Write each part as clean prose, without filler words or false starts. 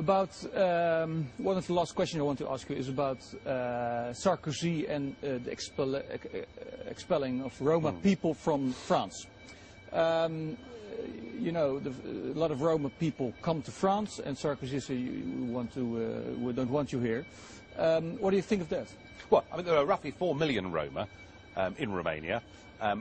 about one of the last questions I want to ask you is about Sarkozy and the expelling of Roma people from France. You know, a lot of Roma people come to France, and Sarkozy says, we don't want you here. What do you think of that? Well, I mean, there are roughly 4 million Roma in Romania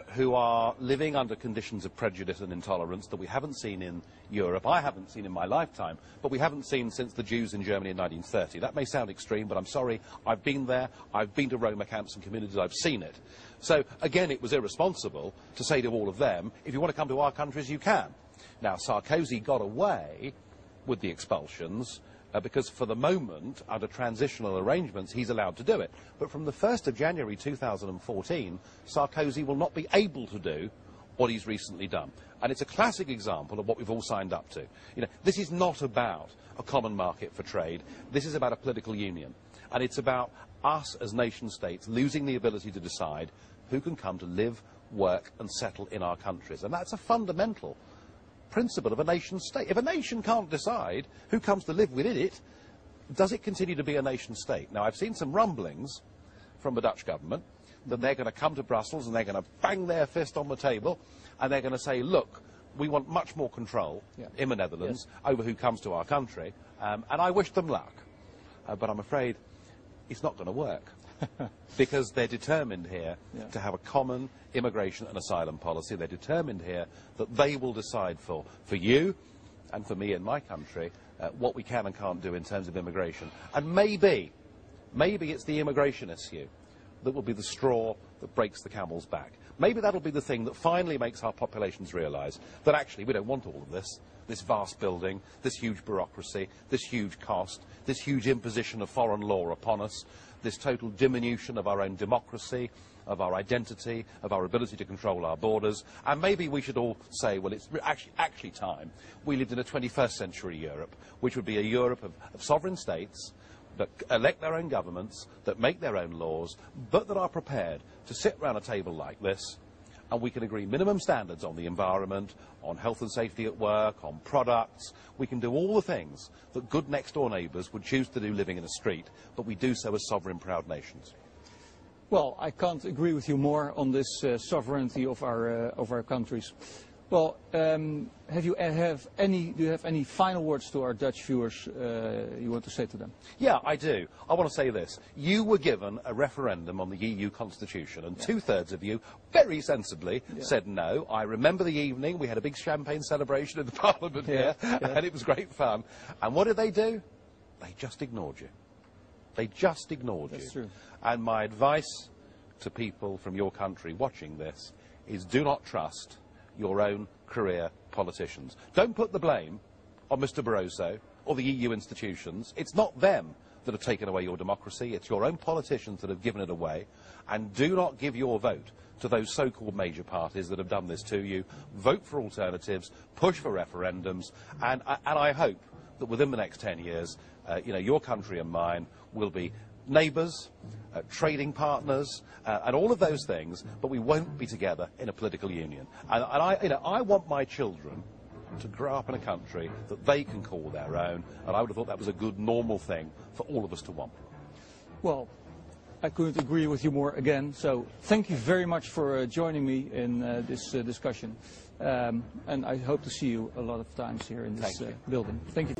who are living under conditions of prejudice and intolerance that we haven't seen in Europe. I haven't seen in my lifetime, but we haven't seen since the Jews in Germany in 1930. That may sound extreme, but I'm sorry, I've been there, I've been to Roma camps and communities, I've seen it. So, again, it was irresponsible to say to all of them, if you want to come to our countries, you can. Now, Sarkozy got away with the expulsions because for the moment, under transitional arrangements, he's allowed to do it. But from the 1st of January 2014, Sarkozy will not be able to do what he's recently done. And it's a classic example of what we've all signed up to. You know, this is not about a common market for trade. This is about a political union. And it's about us as nation states losing the ability to decide who can come to live, work and settle in our countries. And that's a fundamental principle of a nation state. If a nation can't decide who comes to live within it, does it continue to be a nation state? Now, I've seen some rumblings from the Dutch government that they're going to come to Brussels and they're going to bang their fist on the table and they're going to say, look, we want much more control in the Netherlands over who comes to our country, and I wish them luck. But I'm afraid it's not going to work. Because they're determined here to have a common immigration and asylum policy. They're determined here that they will decide for you and for me in my country what we can and can't do in terms of immigration. And maybe it's the immigration issue that will be the straw that breaks the camel's back. Maybe that'll be the thing that finally makes our populations realise that actually we don't want all of this vast building, this huge bureaucracy, this huge cost, this huge imposition of foreign law upon us, this total diminution of our own democracy, of our identity, of our ability to control our borders. And maybe we should all say, well, it's actually time we lived in a 21st century Europe, which would be a Europe of sovereign states that elect their own governments, that make their own laws, but that are prepared to sit round a table like this, and we can agree minimum standards on the environment, on health and safety at work, on products. We can do all the things that good next-door neighbours would choose to do living in a street, but we do so as sovereign, proud nations. Well, I can't agree with you more on this sovereignty of our countries. Well, do you have any final words to our Dutch viewers you want to say to them? Yeah, I do. I want to say this. You were given a referendum on the EU Constitution, and two-thirds of you, very sensibly, said no. I remember the evening. We had a big champagne celebration in the Parliament here, and it was great fun. And what did they do? They just ignored you. They just ignored you. That's true. And my advice to people from your country watching this is do not trust your own career politicians. Don't put the blame on Mr. Barroso or the EU institutions. It's not them that have taken away your democracy. It's your own politicians that have given it away. And do not give your vote to those so-called major parties that have done this to you. Vote for alternatives, push for referendums, and I hope that within the next 10 years, you know, your country and mine will be neighbours, trading partners, and all of those things, but we won't be together in a political union. And I want my children to grow up in a country that they can call their own, and I would have thought that was a good, normal thing for all of us to want. Well, I couldn't agree with you more again, so thank you very much for joining me in this discussion. And I hope to see you a lot of times here in this building. Thank you.